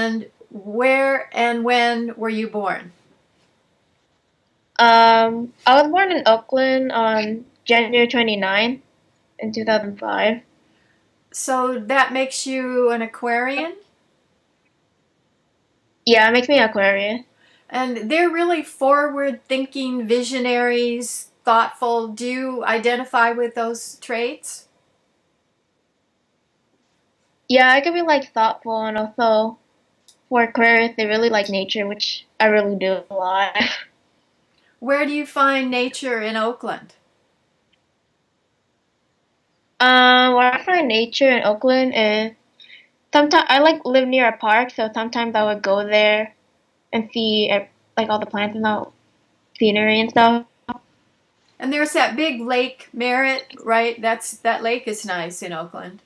And where and when were you born? I was born in Oakland on January 29th in 2005. So that makes you an Aquarian? Yeah, it makes me Aquarius. And they're really forward thinking visionaries, thoughtful. Do you identify with those traits? Yeah, I can be like thoughtful and also for Aquarius, they really like nature, which I really do a lot. Where do you find nature in Oakland? Where I find nature in Oakland is sometimes I like live near a park, so sometimes I would go there and see like all the plants and all scenery and stuff. And there's that big lake Merritt, right? That lake is nice in Oakland.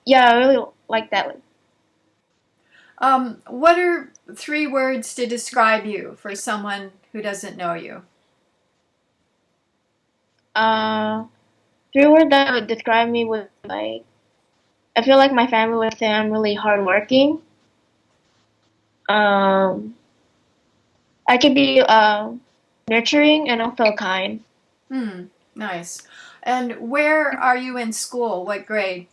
Yeah, I really like that. What are three words to describe you for someone who doesn't know you? Uh, Three words that would describe me would like I feel like my family would say I'm really hardworking. Um, I could be nurturing and also kind. Hmm, nice. And where are you in school? What grade?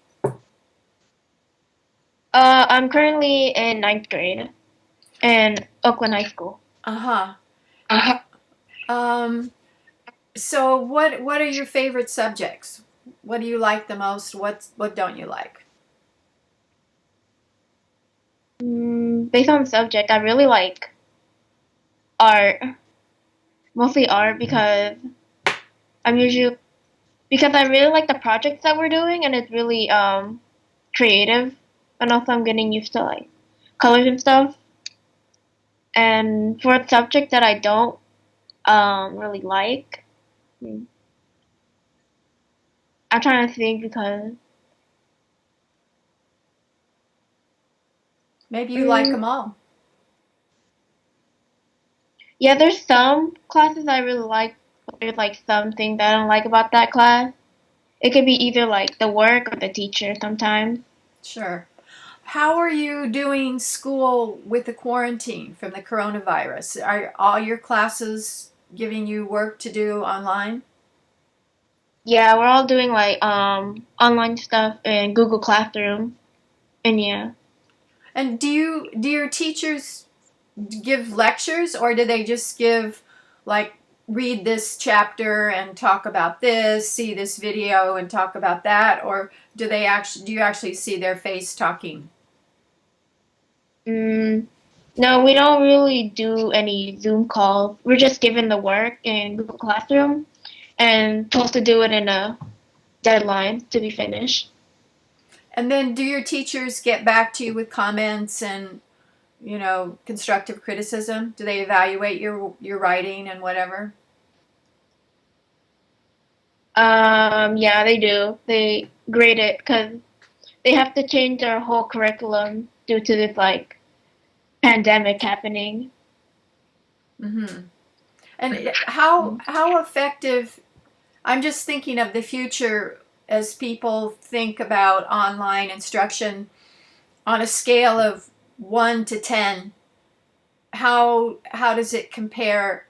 I'm currently in ninth grade in Oakland High School. Uh huh. Uh-huh. Um, so what are your favorite subjects? What do you like the most? What don't you like? Based on the subject, I really like art, mostly art I'm usually because I really like the projects that we're doing and it's really creative and also I'm getting used to like colors and stuff. And for a subject that I don't really like, hmm, I'm trying to think because Maybe you like mm, them all. yeah, there's some classes I really like, but there's like something that I don't like about that class. It could be either like the work or the teacher sometimes. Sure. How are you doing school with the quarantine from the coronavirus? Are all your classes giving you work to do online? Yeah, we're all doing like online stuff in Google Classroom, and yeah. And do your teachers give lectures, or do they just give, like, read this chapter and talk about this, see this video and talk about that, or do you actually see their face talking? Mm, no, we don't really do any Zoom calls. We're just given the work in Google Classroom and told to do it in a deadline to be finished. And then do your teachers get back to you with comments and, constructive criticism? Do they evaluate your writing and whatever? Yeah, they do. They grade it because they have to change their whole curriculum due to this like pandemic happening. Mm-hmm. And how effective? I'm just thinking of the future as people think about online instruction on a scale of 1 to 10. How does it compare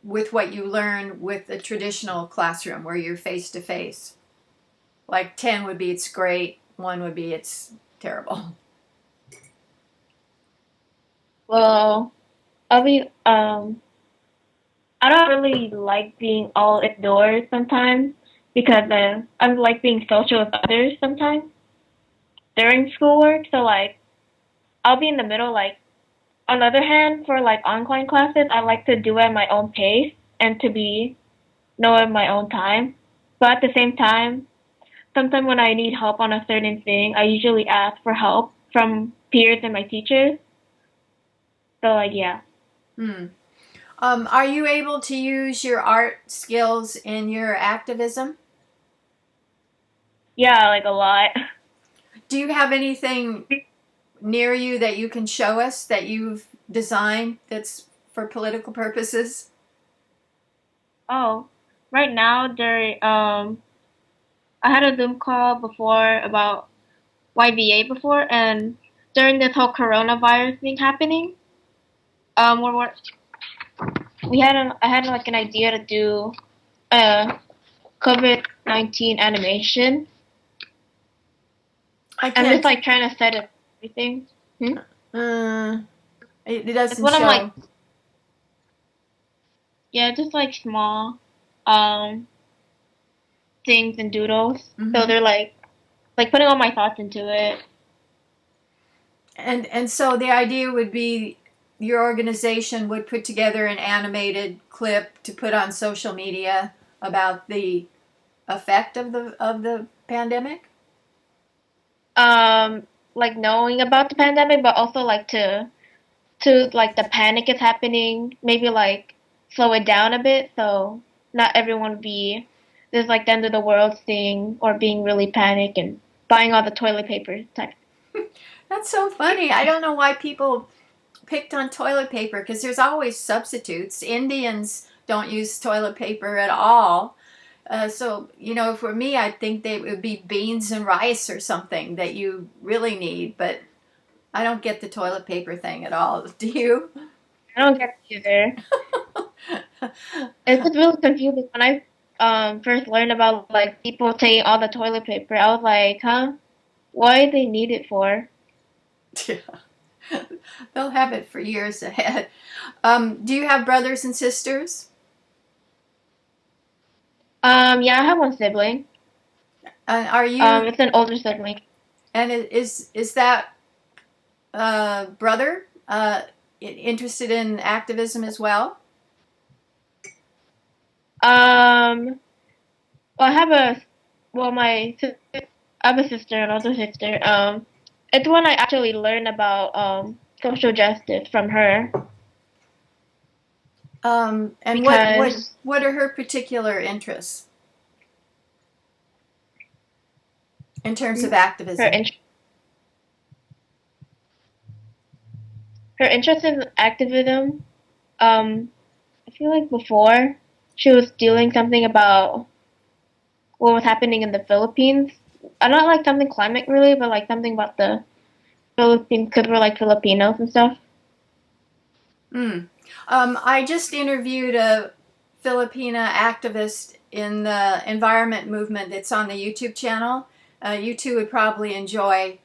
with what you learn with a traditional classroom where you're face to face? Like 10 would be it's great, 1 would be it's terrible. Well, I'll be I don't really like being all indoors sometimes because I like being social with others sometimes during schoolwork. So like I'll be in the middle. Like on the other hand, for like online classes, I like to do it at my own pace and to be know at my own time. But at the same time, sometimes when I need help on a certain thing, I usually ask for help from peers and my teachers. So like yeah, Hmm. Are you able to use your art skills in your activism? yeah, like a lot. Do you have anything near you that you can show us that you've designed that's for political purposes? Oh, right now I had a Zoom call before about YBA before, and during this whole coronavirus thing happening, where I had like an idea to do a COVID-19 animation. I I'm just can't. like trying to set up everything. Hmm? Uh, it It's doesn't what I'm like, show. yeah, just like small um things and doodles. So Hmm. they're like putting all my thoughts into it. And so the idea would be your organization would put together an animated clip to put on social media about the effect of the pandemic. Um, like knowing about the pandemic, but also like to like the panic is happening, maybe like slow it down a bit so not everyone be this like the end of the world thing or being really panicked and buying all the toilet paper type. That's so funny. I don't know why people picked on toilet paper because there's always substitutes. Indians don't use toilet paper at all. So, for me, I think they would be beans and rice or something that you really need, but I don't get the toilet paper thing at all. Do you? I don't get it either. It's just really confusing when I first learned about like people taking all the toilet paper. I was like, huh? Why do they need it for? They'll have it for years ahead. Do you have brothers and sisters? Yeah, I have one sibling. Are you, It's an older sibling. and is that brother interested in activism as well? Um, well, I have a well, I have a sister, an older sister. It's when I actually learned about social justice from her And because what are her particular interests in terms of her activism? in, her interest in activism. I feel like before she was doing something about what was happening in the Philippines. I don't like something climate really, but like something about the Philippines because we're like Filipinos and stuff. Mm. I just interviewed a Filipina activist in the environment movement that's on the YouTube channel. You two would probably enjoy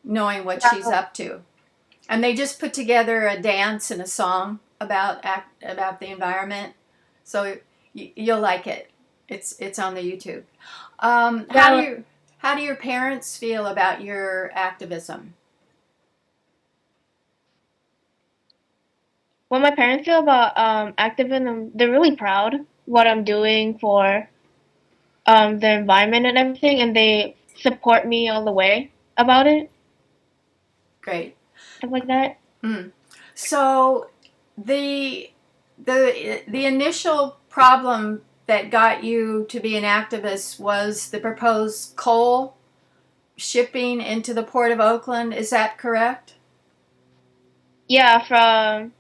knowing what she's Yeah. up to. And they just put together a dance and a song about the environment, so you'll like it. It's on the YouTube. Yeah, How do your parents feel about your activism? what my parents feel about activism, they're really proud what I'm doing for the environment and everything, and they support me all the way about it, Great. stuff like that. Mm. So the the initial problem that got you to be an activist was the proposed coal shipping into the Port of Oakland. Is that correct? Yeah, from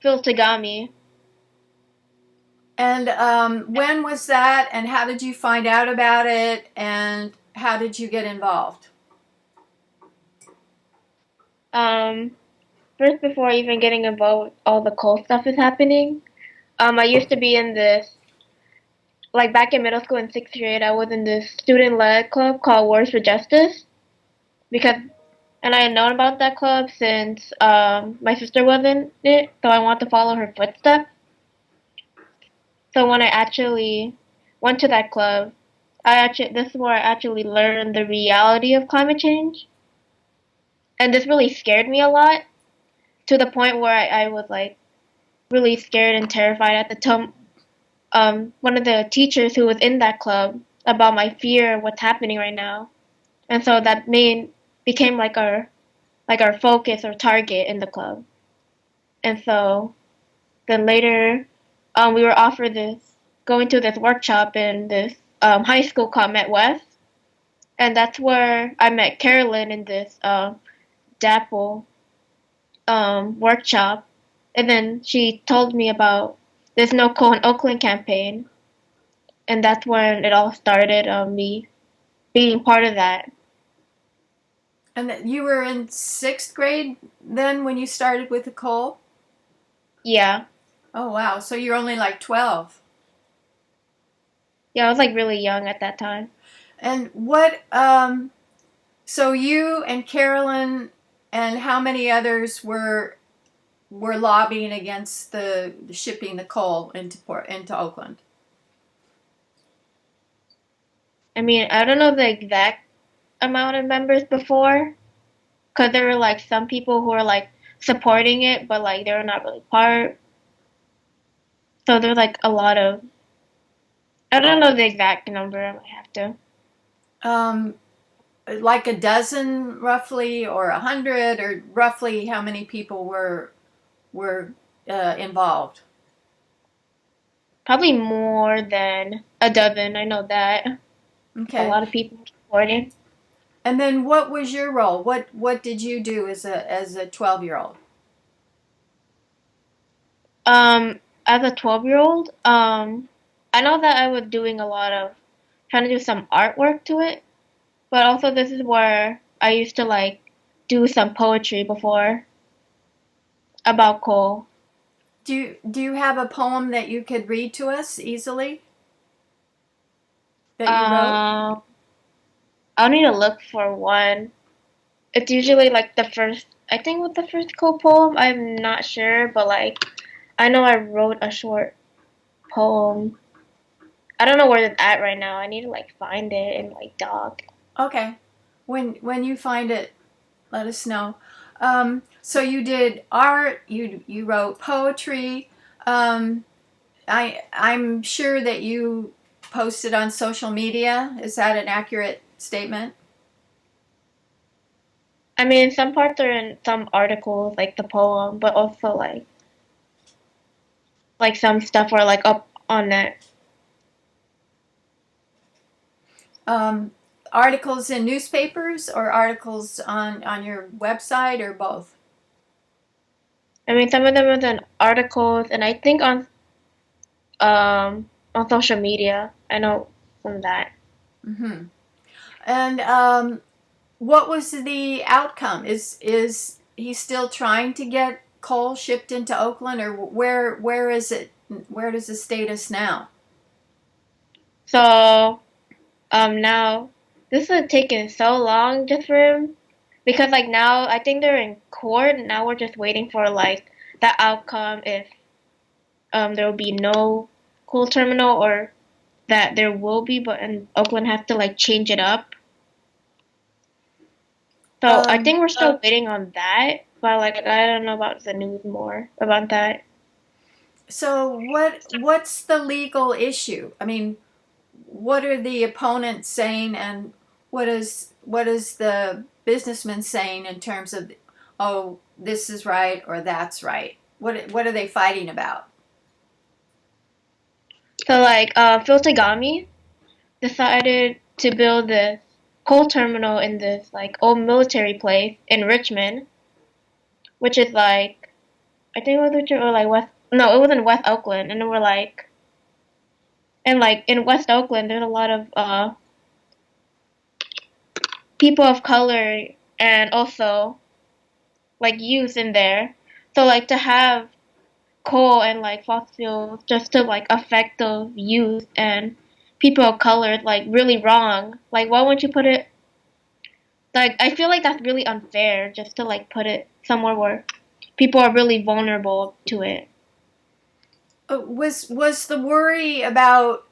Phil Tagami. And when was that? And how did you find out about it? And how did you get involved? Um, First before even getting involved with all the cool stuff is happening. I used to be in this like back in middle school in sixth grade. I was in this student-led club called Wars for Justice because, and I had known about that club since my sister was in it, so I wanted to follow her footsteps. So when I actually went to that club, this is where I actually learned the reality of climate change, and this really scared me a lot to the point where I was like really scared and terrified at the time. One of the teachers who was in that club about my fear of what's happening right now, and so that became like our focus or target in the club. And so then later, we were offered this going to this workshop in this high school called Met West, and that's where I met Carolyn in this DAPL workshop, and then she told me about this No Coal in Oakland campaign, and that's when it all started. Me being part of that. And you were in sixth grade then when you started with the coal? Yeah. Oh, wow. So you're only like 12. Yeah, I was like really young at that time. And so you and Carolyn and how many others were lobbying against the shipping the coal into Oakland? I mean, I don't know the exact amount of members before, because there were like some people who were like supporting it, but like they were not really part. So there's like a lot of, I don't know the exact number. I might have to. Um, like a dozen roughly, or 100, or roughly how many people were involved? Probably more than a dozen. I know that. A Okay. lot of people supporting. And then what was your role? What did you do as a 12-year-old? As a 12-year-old, I know that I was doing a lot of trying to do some artwork to it, but also this is where I used to like do some poetry before about coal. Do you have a poem that you could read to us easily that you wrote? Um, I'll need to look for one. It's usually like the first, I think with the first coal poem, I'm not sure, but like I know I wrote a short poem. I don't know where it's at right now. I need to like find it and like doc. Okay. When you find it, let us know. So you did art. You wrote poetry. Um, I'm sure that you posted on social media. Is that an accurate statement? I mean, some parts are in some articles, like the poem, but also like some stuff are like up on it. Um, Articles in newspapers or articles on your website or both? I mean, some of them are in articles, and I think on social media. I know from that. Mm-hmm. And what was the outcome? Is he still trying to get coal shipped into Oakland, or where is it? Where does the status now? So now this is taking so long just for him because like now I think they're in court. Now we're just waiting for like the outcome if there will be no coal terminal or that there will be, but and Oakland has to like change it up. So I Um, think we're still waiting on that, but like I don't know about the news more about that. so what's the legal issue? I mean, what are the opponents saying, and what is the businessman saying in terms of, oh, this is right or that's right? What are they fighting about? So like Phil Tagami decided to build this coal terminal in this like old military place in Richmond, which is like I think it was Richmond or like West. No, it was in West Oakland, and then we're like, and like in West Oakland, there's a lot of people of color and also like youth in there. So like to have coal and like fossil fuels just to like affect those youth and people of color is like really wrong. Like why wouldn't you put it like I feel like that's really unfair just to like put it somewhere where people are really vulnerable to it. Was the worry about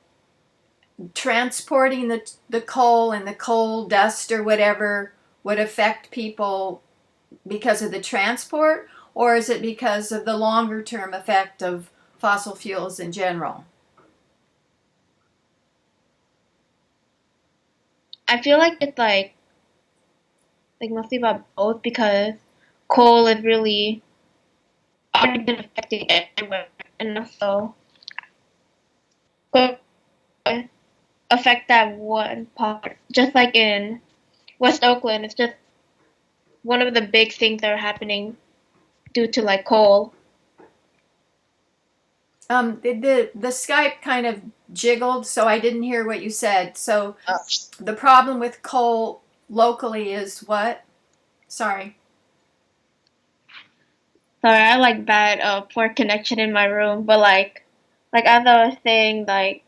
transporting the coal and the coal dust or whatever would affect people because of the transport, or is it because of the longer term effect of fossil fuels in general? I feel like it's like mostly about both because coal is really already been affecting everywhere and also affect that one part. Just like in West Oakland, it's just one of the big things that are happening due to like coal. The Skype kind of jiggled, so I didn't hear what you said. So Oh. the problem with coal locally is what? Sorry. Sorry, I like bad poor connection in my room, but like as I was saying, like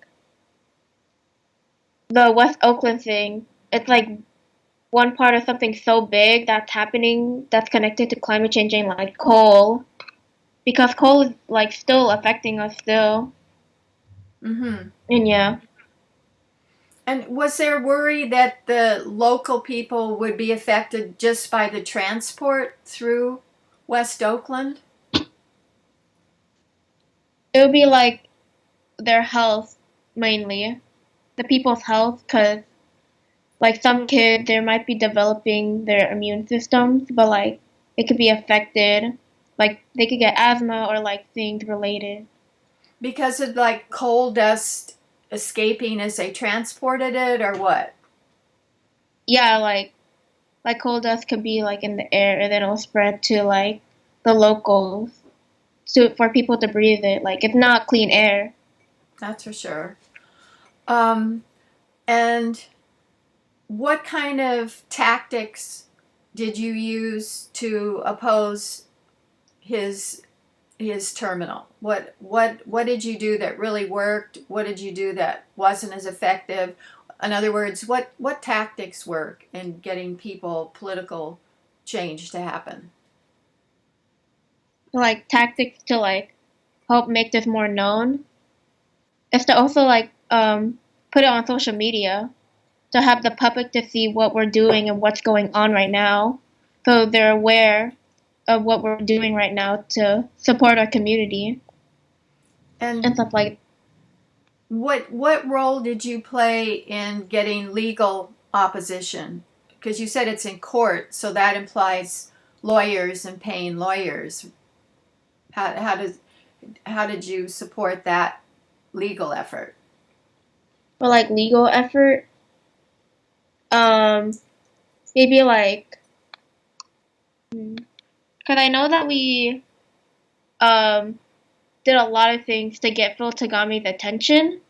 the West Oakland thing, it's like one part of something so big that's happening that's connected to climate changing, like coal, because coal is like still affecting us still. Mm-hmm. And yeah, And was there worry that the local people would be affected just by the transport through West Oakland? it would be like their health mainly, the people's health, because like some kids, they might be developing their immune systems, but like it could be affected. Like they could get asthma or like things related. Because of like coal dust escaping as they transported it, or what? Yeah, like coal dust could be like in the air and then it'll spread to like the locals to for people to breathe it. Like it's not clean air. That's for sure. Um, and what kind of tactics did you use to oppose his terminal? What did you do that really worked? What did you do that wasn't as effective? In other words, what tactics work in getting people political change to happen? Like tactics to like help make this more known is to also like put it on social media to have the public to see what we're doing and what's going on right now, so they're aware of what we're doing right now to support our community and And stuff like. what role did you play in getting legal opposition? Because you said it's in court, so that implies lawyers and paying lawyers. How does how did you support that legal effort? For like legal effort, um, maybe like, because I know that we um did a lot of things to get Phil Tagami's attention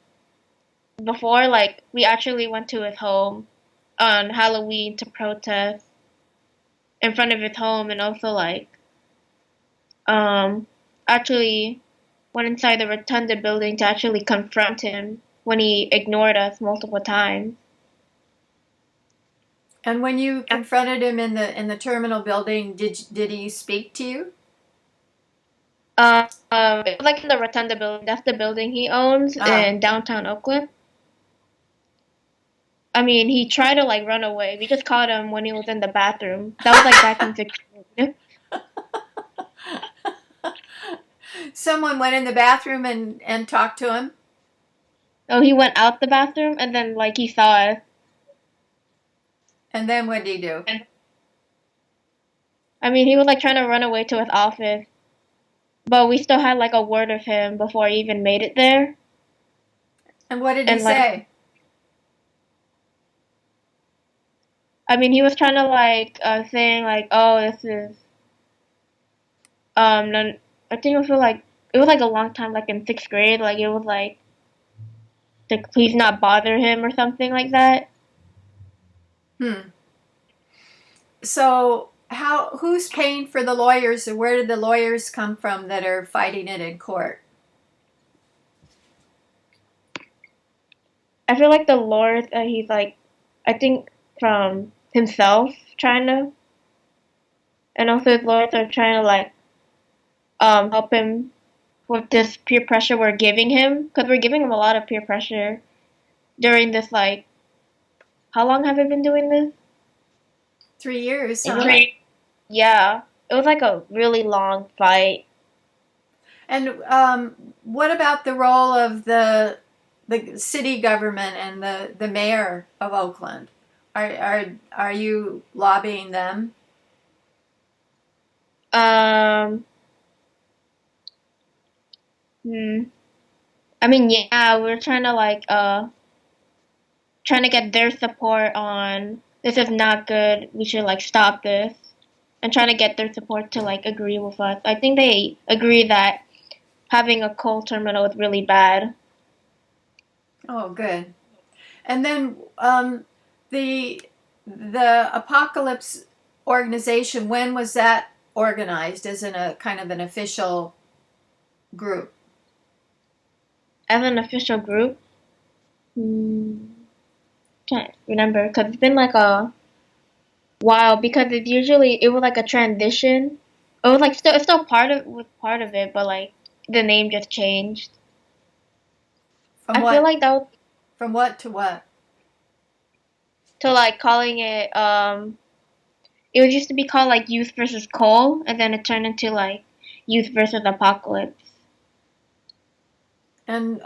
before. Like we actually went to his home on Halloween to protest in front of his home, and also like um actually went inside the Rotunda building to actually confront him when he ignored us multiple times. And when you confronted him in the terminal building, did he speak to you? It was like in the Rotunda building. That's the building he owns Ah, in downtown Oakland. I mean, he tried to like run away. We just caught him when he was in the bathroom. That was like back in 16. someone went in the bathroom and talked to him. Oh, he went out the bathroom and then like he saw us. And then what did he do? And I mean, he was like trying to run away to his office, but we still had like a word of him before he even made it there. And what did he And like, say? I mean, he was trying to like saying like, oh, this is no, I think it was like a long time, like in sixth grade. Like it was like to please not bother him or something like that. Hmm. So how who's paying for the lawyers, and where did the lawyers come from that are fighting it in court? I feel like the Lord he's like, I think from himself trying to, and also his lawyers are trying to like help him with this peer pressure we're giving him because we're giving him a lot of peer pressure during this like how long have we been doing this? 3 years, It was huh? like yeah, it was like a really long fight. And what about the role of the city government and the mayor of Oakland? Are you lobbying them? Um, hmm. I mean, yeah, we're trying to like trying to get their support on this is not good. We should like stop this, and trying to get their support to like agree with us. I think they agree that having a coal terminal is really bad. Oh, good. And then the apocalypse. organization, when was that organized as in a kind of an official group? As an official group, hmm, can't remember because it's been like a while. Because it was like a transition. It was like still it's still part of it, but like the name just changed. From I feel what like that was from what to what? to like calling it it was used to be called like Youth versus Coal, and then it turned into like Youth versus Apocalypse. And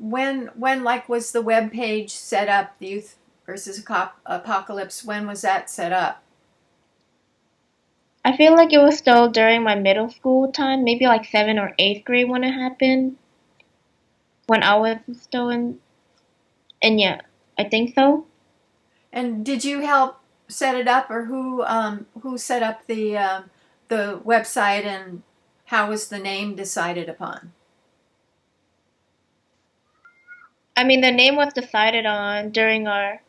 when like was the web page set up? The Youth versus Apocalypse. When was that set up? I feel like it was still during my middle school time, maybe like 7th or 8th grade when it happened. When I was still in, and yeah, I think so. And did you help set it up, or who set up the website, and how was the name decided upon? I mean, the name was decided on during our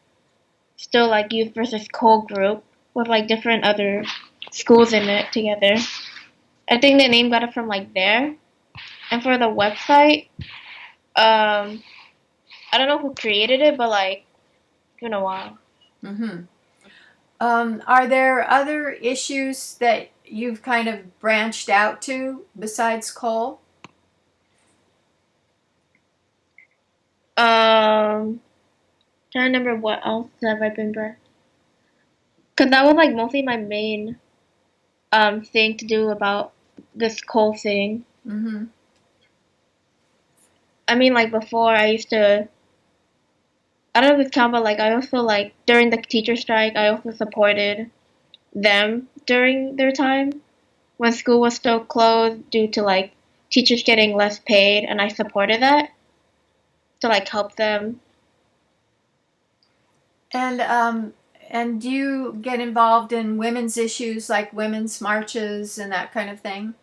still like Youth versus Coal group with like different other schools in it together. I think the name got it from like there. And for the website, I don't know who created it, but like it's been a while. Mm-hmm. Are there other issues that you've kind of branched out to besides coal? Trying to remember what else have I been brought. Cause that was like mostly my main thing to do about this coal thing. Mm-hmm. I mean, like before, I used to. I don't know if it's count, but like I also like during the teacher strike, I also supported them during their time when school was still closed due to like teachers getting less paid, and I supported that to like help them. And and do you get involved in women's issues like women's marches and that kind of thing?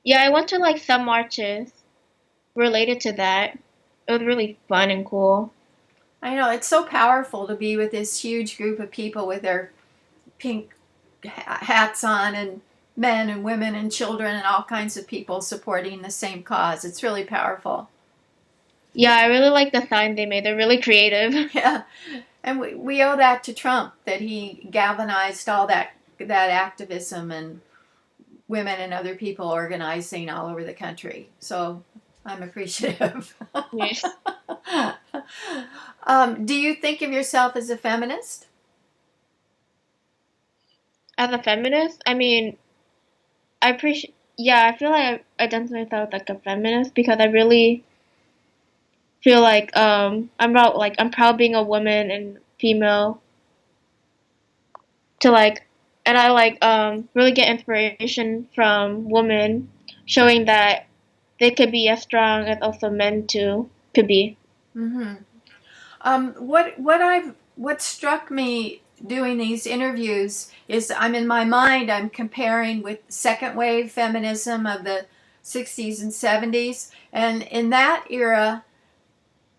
Yeah, I went to like some marches related to that. It was really fun and cool. I know it's so powerful to be with this huge group of people with their pink hats on, and men and women and children and all kinds of people supporting the same cause. It's really powerful. Yeah, I really like the sign they made. They're really creative. Yeah, and we owe that to Trump, that he galvanized all that activism and women and other people organizing all over the country. So I'm appreciative. Yes. Do you think of yourself as a feminist? As a feminist, I mean, I appreciate. Yeah, I feel like I identify myself like a feminist because I really feel like I'm proud being a woman and female to like, and I like really get inspiration from women showing that they could be as strong as also men too could be. Mm-hmm. What struck me doing these interviews is I'm in my mind I'm comparing with second wave feminism of the 60s and 70s, and in that era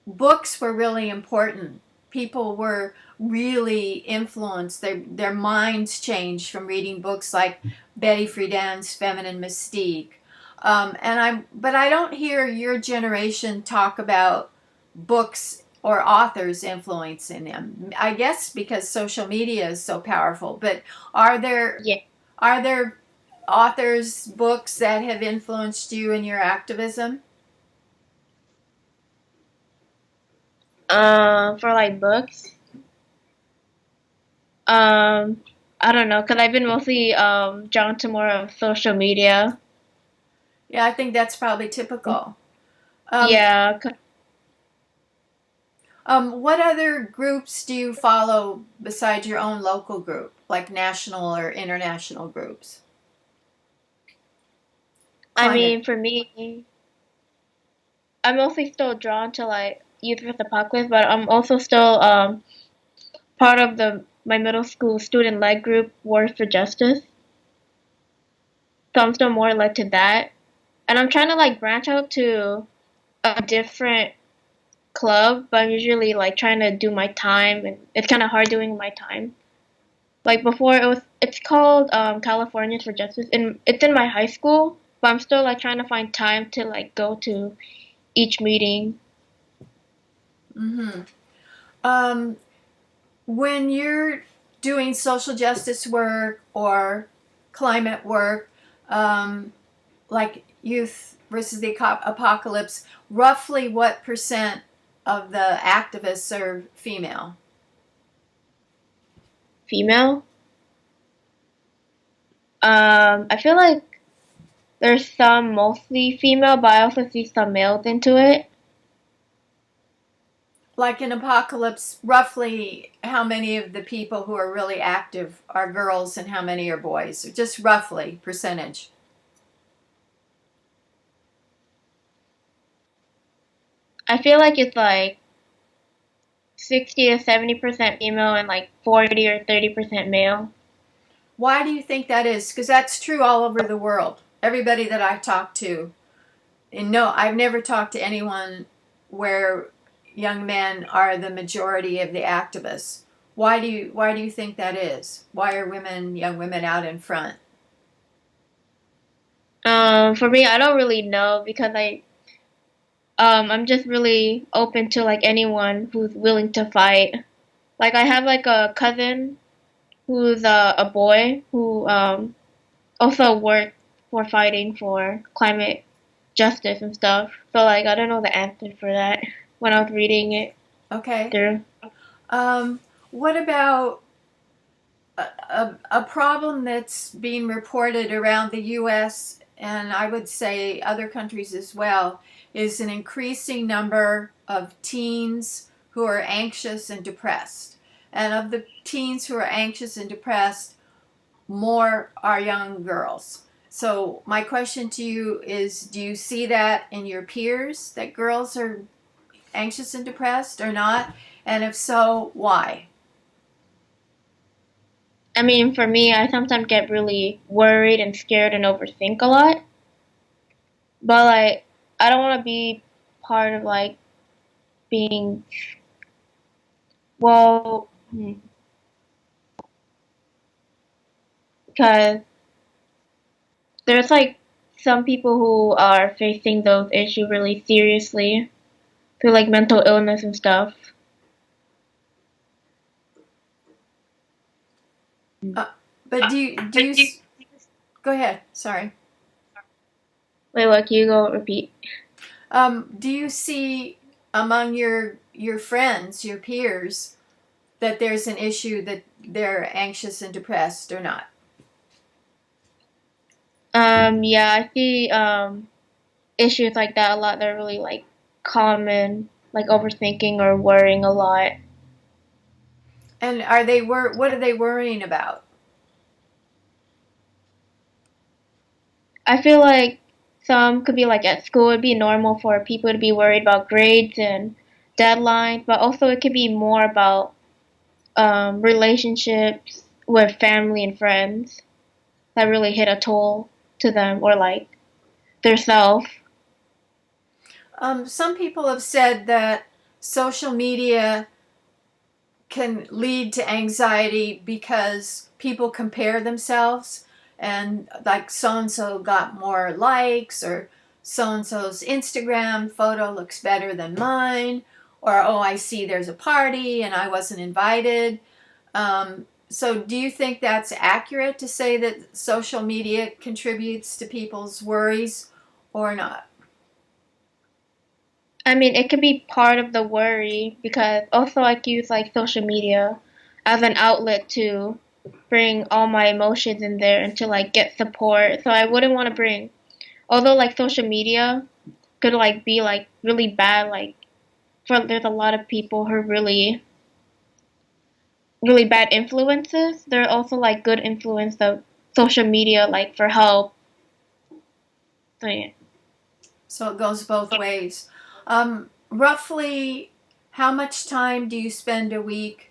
books were really important. People were really influenced. Their minds changed from reading books like Betty Friedan's Feminine Mystique. But I don't hear your generation talk about books or authors influencing them. I guess because social media is so powerful. But are there Yeah. are there authors, books that have influenced you in your activism? For like books, um, I don't know, cause I've been mostly drawn to more of social media. Yeah, I think that's probably typical. Um, Yeah, what other groups do you follow besides your own local group, like national or international groups? I Climate. mean, for me, I'm mostly still drawn to like Youth with Apocalypse, but I'm also still part of the my middle school student led group Wars for Justice. So I'm still more led to that, and I'm trying to like branch out to a different club, but I'm usually like trying to do my time, and it's kind of hard doing my time. Like before, it's called Californians for Justice, and it's in my high school. But I'm still like trying to find time to like go to each meeting. Mm-hmm. Um, when you're doing social justice work or climate work, like Youth versus the Apocalypse, roughly what percent of the activists are female? Female. I feel like there's some mostly female, but I also see some males into it. Like in Apocalypse, roughly how many of the people who are really active are girls and how many are boys? Just roughly percentage. I feel like it's like 60 to 70% female and like 40 or 30% male. Why do you think that is? Because that's true all over the world. Everybody that I talk to, and no, I've never talked to anyone where young men are the majority of the activists. Why do you think that is? Why are young women out in front? For me, I don't really know because I'm just really open to like anyone who's willing to fight. Like I have like a cousin who's a boy who also worked for fighting for climate justice and stuff. So like I don't know the answer for that when I was reading it Okay. through. What about a problem that's being reported around the U.S. and I would say other countries as well is an increasing number of teens who are anxious and depressed. And of the teens who are anxious and depressed, more are young girls. So, my question to you is, do you see that in your peers that girls are anxious and depressed or not? And if so, why? I mean, for me, I sometimes get really worried and scared and overthink a lot. But like, I don't want to be part of like being well, because there's like some people who are facing those issues really seriously through like mental illness and stuff. Uh, but do you go ahead? Sorry. Wait, what? Can you go repeat? Do you see among your friends, your peers, that there's an issue that they're anxious and depressed or not? Yeah, I see issues like that a lot. They're really like common, like overthinking or worrying a lot. And what are they worrying about? I feel like some could be like at school, it'd be normal for people to be worried about grades and deadlines, but also it could be more about relationships with family and friends that really hit a toll to them or like their self. Some people have said that social media can lead to anxiety because people compare themselves and like so and so got more likes or so and so's Instagram photo looks better than mine or oh I see there's a party and I wasn't invited. So do you think that's accurate to say that social media contributes to people's worries or not? I mean, it could be part of the worry because also I use like social media as an outlet to bring all my emotions in there and to like get support. So I wouldn't want to bring, although like social media could like be like really bad, like for there's a lot of people who are really bad influences. There are also like good influence of social media, like for help. So yeah. So it goes both ways. Roughly, how much time do you spend a week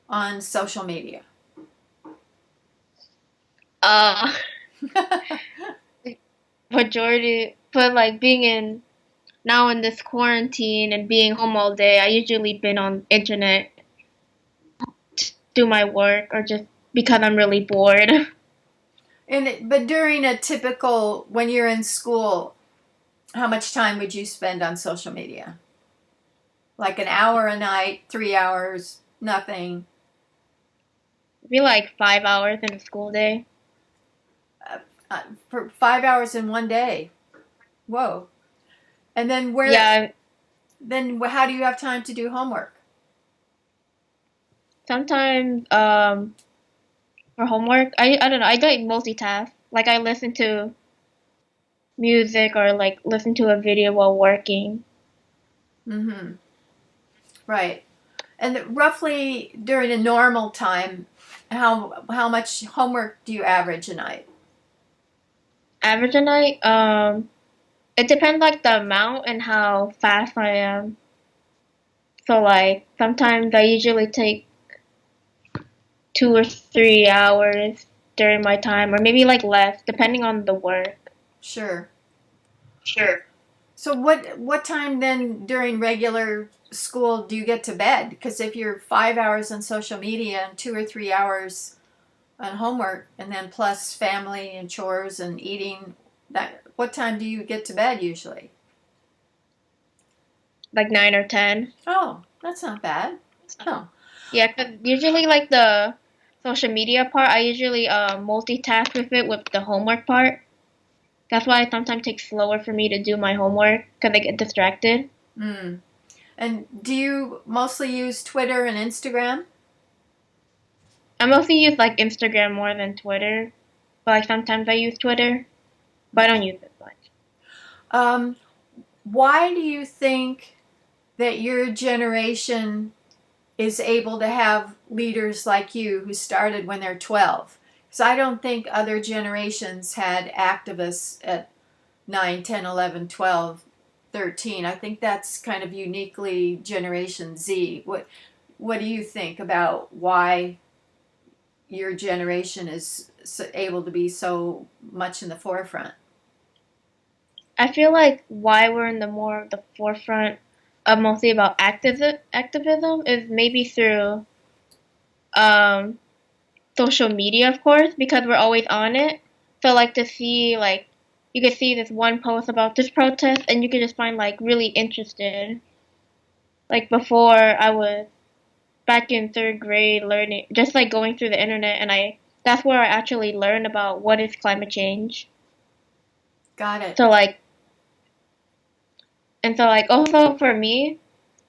on social media? Uh, majority, but like being in now in this quarantine and being home all day, I usually been on internet to do my work or just because I'm really bored. But during a typical, when you're in school, how much time would you spend on social media? Like an hour a night, 3 hours, nothing. Be like 5 hours in a school day. Uh, for 5 hours in one day. Whoa. And then Yeah, how do you have time to do homework? sometimes for homework, I don't know, I like multitask. Like I listen to music or like listen to a video while working. Mm-hmm. Right. And roughly during a normal time, how much homework do you average a night? Average a night, it depends like the amount and how fast I am. So like sometimes I usually take 2 or 3 hours during my time, or maybe like less, depending on the work. Sure. Sure. So what time then during regular school do you get to bed? Because if you're 5 hours on social media and 2 or 3 hours on homework, and then plus family and chores and eating, that what time do you get to bed usually? Like 9 or 10. Oh, that's not bad. Oh, Yeah, 'cause usually like the social media part, I usually multitask with it with the homework part. That's why it sometimes takes slower for me to do my homework because I get distracted. mm. And do you mostly use Twitter and Instagram? I mostly use like Instagram more than Twitter, but like sometimes I use Twitter, but I don't Okay. use it much. Um, why do you think that your generation is able to have leaders like you who started when they're 12? Because I don't think other generations had activists at 9, 10, 11, 12, 13. I think that's kind of uniquely Generation Z. What do you think about why your generation is able to be so much in the forefront? I feel like why we're in the more the forefront of mostly about activism is maybe through um social media, of course, because we're always on it. So like to see like you could see this one post about this protest and you could just find like really interested. Like before I was back in third grade learning just like going through the internet and I that's where I actually learned about what is climate change. Got it. So like and so like also for me,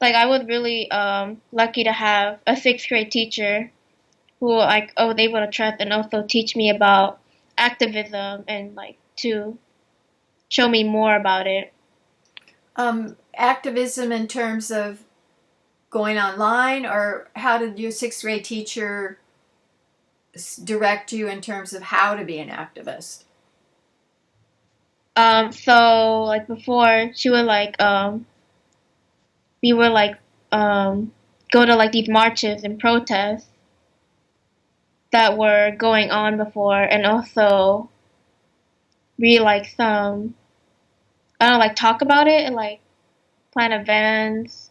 like I was really lucky to have a sixth grade teacher who like I was able to trust and also teach me about activism and like to show me more about it. Activism in terms of going online, or how did your sixth grade teacher direct you in terms of how to be an activist? So like before she would like we would like go to like these marches and protests that were going on before and also we like some I don't know, like talk about it and like plan events,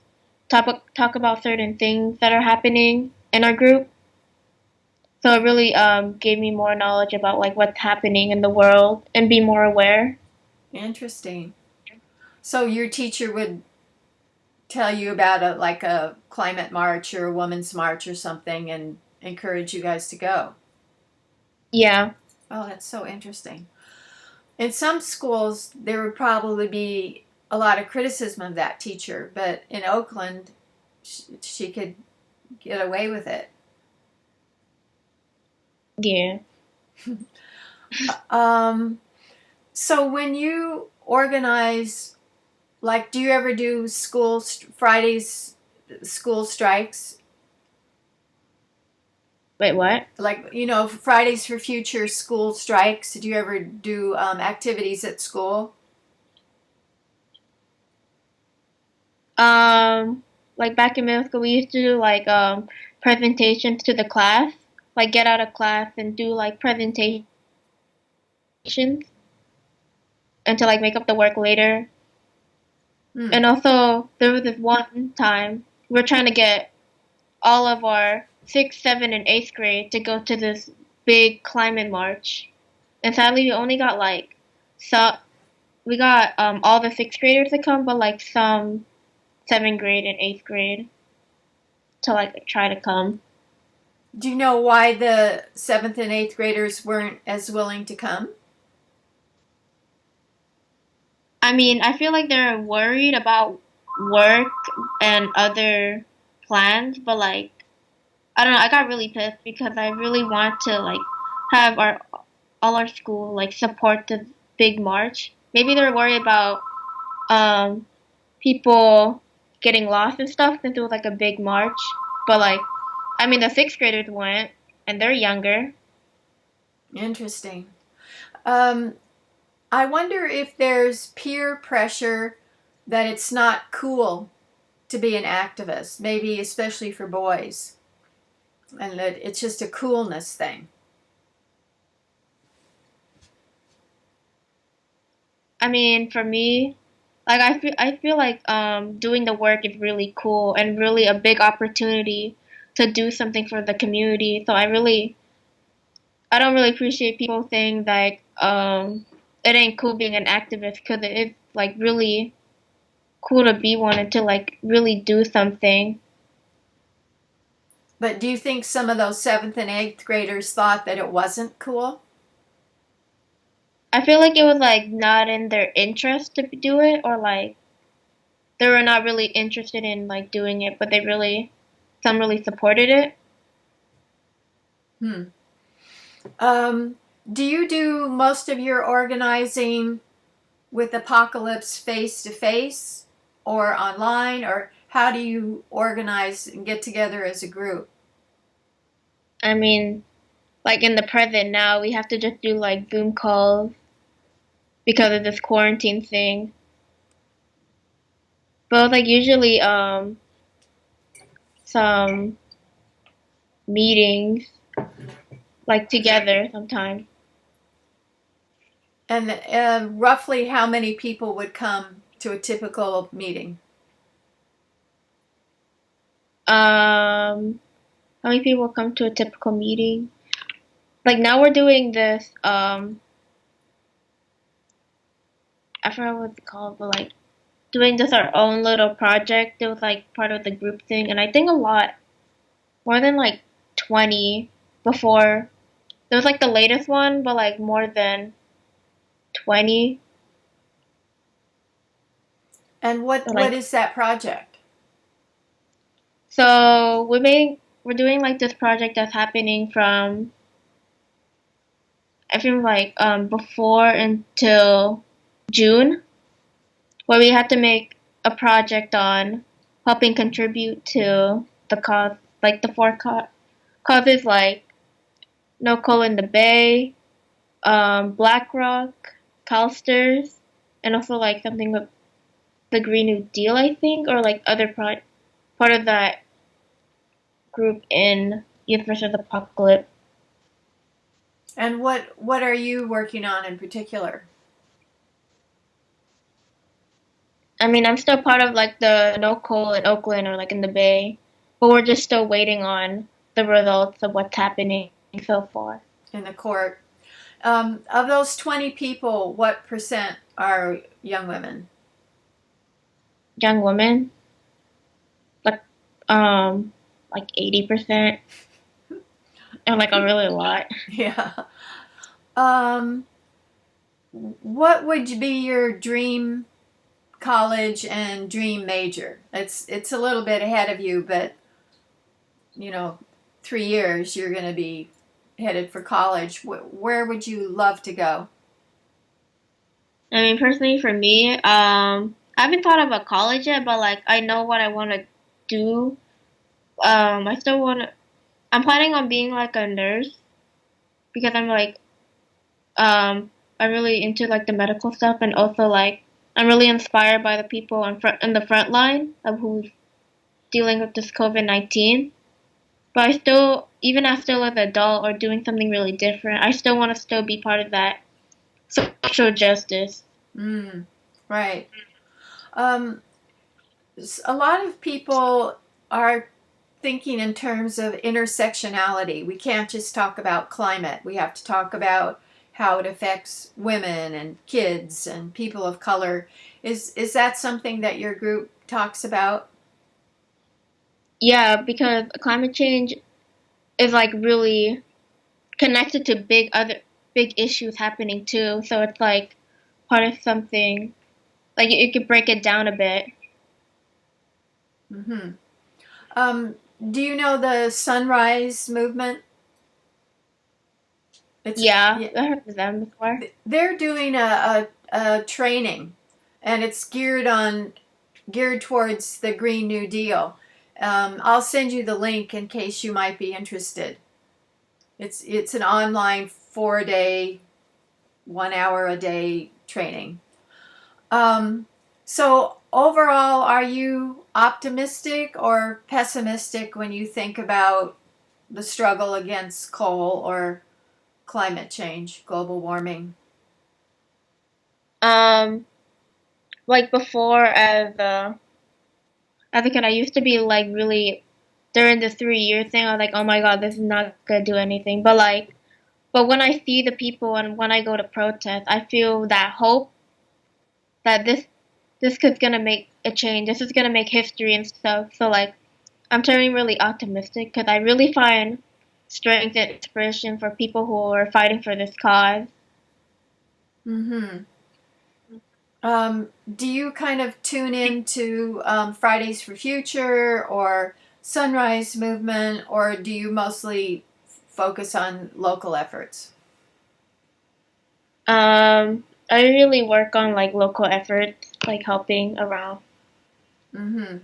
talk about certain things that are happening in our group. So it really gave me more knowledge about like what's happening in the world and be more aware. Interesting. So your teacher would tell you about a climate march or a women's march or something and encourage you guys to go. Yeah. Oh, that's so interesting. In some schools, there would probably be a lot of criticism of that teacher, but in Oakland, she could get away with it. Yeah. Um, so when you organize, like, do you ever do Fridays school strikes? Wait, what? Like, Fridays for Future school strikes. Do you ever do activities at school? Um, like back in middle school, we used to do like presentations to the class, like get out of class and do like presentations and to like make up the work later. Hmm. And also there was this one time we were trying to get all of our sixth, seventh, and eighth grade to go to this big climate march. And sadly, we only got like so we got all the sixth graders to come, but like some seventh grade and eighth grade to like try to come. Do you know why the seventh and eighth graders weren't as willing to come? I mean, I feel like they're worried about work and other plans, but like I don't know, I got really pissed because I really want to like have our all our school like support the big march. Maybe they're worried about um people getting lost and stuff since it was like a big march. But like I mean the sixth graders went and they're younger. Interesting. Um, I wonder if there's peer pressure that it's not cool to be an activist, maybe especially for boys, and that it's just a coolness thing. I mean for me, like I feel like doing the work is really cool and really a big opportunity to do something for the community. So I don't really appreciate people saying that it ain't cool being an activist because it is like really cool to be one and to like really do something. But do you think some of those seventh and eighth graders thought that it wasn't cool? I feel like it was like not in their interest to do it or like they were not really interested in like doing it, but some really supported it. Hmm. Um, do you do most of your organizing with Apocalypse face to face or online, or how do you organize and get together as a group? I mean, like in the present now, we have to just do like Zoom calls because of this quarantine thing. But like usually some meetings like together sometimes. And roughly how many people would come to a typical meeting? How many people come to a typical meeting? Like now we're doing this I forgot what it's called, but like doing just our own little project. It was like part of the group thing, and I think a lot more than like 20 before. It was like the latest one, but like more than 20. And So what like is that project? so we're doing like this project that's happening from I think like before until June, where we had to make a project on helping contribute to the cause, like the four causes like No Coal in the Bay, BlackRock, CalSTRS, and also like something with the Green New Deal, I think, or like other part of that group in Youth Vs Apolcalypse. And what are you working on in particular? I mean, I'm still part of like the No Coal in Oakland or like in the Bay, but we're just still waiting on the results of what's happening so far. In the court. Of those 20 people, what percent are young women? Young women, like like 80%, and like a really lot. Yeah. Um, what would be your dream college and dream major? It's a little bit ahead of you, but you know, 3 years you're going to be headed for college. Where would you love to go? I mean, personally for me, I haven't thought about college yet, but like I know what I want to do. I still want to. I'm planning on being like a nurse because I'm really into like the medical stuff, and also like I'm really inspired by the people in the front line of who's dealing with this COVID-19. But I still, even after as an adult or doing something really different, I still want to still be part of that social justice. Mm, right. Um, a lot of people are thinking in terms of intersectionality. We can't just talk about climate. We have to talk about how it affects women and kids and people of color. Is that something that your group talks about? Yeah, because climate change is like really connected to big issues happening too. So it's like part of something. Like you could break it down a bit. Hmm. Um, do you know the Sunrise Movement? It's Yeah, yeah, I heard of them before. they're doing a training, and it's geared towards the Green New Deal. I'll send you the link in case you might be interested. It's an online 4 day, 1 hour a day training. Um, so overall, are you optimistic or pessimistic when you think about the struggle against coal or climate change, global warming? Um, like before as a kid, I used to be like really during the 3 year thing. I was like, oh my God, this is not gonna do anything. But when I see the people and when I go to protest, I feel that hope that this is gonna make a change. This is gonna make history and stuff. So like, I'm turning really optimistic because I really find strength and inspiration for people who are fighting for this cause. Mm-hmm. Do you kind of tune into Fridays for Future or Sunrise Movement, or do you mostly focus on local efforts? I really work on like local efforts, like helping around. Mm-hmm.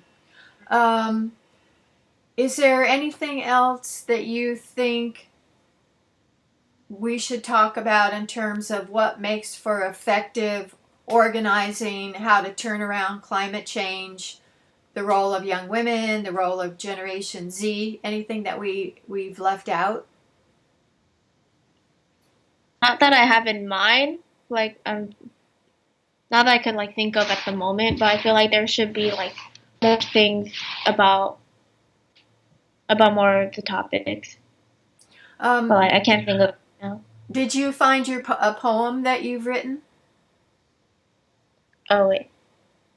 Um, is there anything else that you think we should talk about in terms of what makes for effective organizing, how to turn around climate change, the role of young women, the role of Generation Z, anything that we've left out? Not that I have in mind, like not that I could like think of at the moment, but I feel like there should be like more things about more of the topics. But Um, like I can't think of it now. did you find a poem that you've written? Oh wait.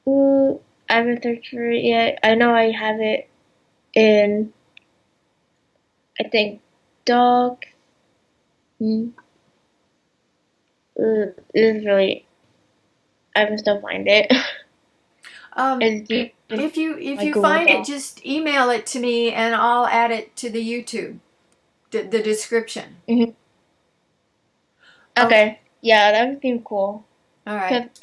Ooh, I haven't searched for it yet. I know I have it in I think dog. Hmm. This is really I can still find it. Um, It's deep in if my you Google find it, Doc. just email it to me and I'll add it to the YouTube, the description. Hmm. Okay, Okay. Yeah, that would seem cool. all right. Cause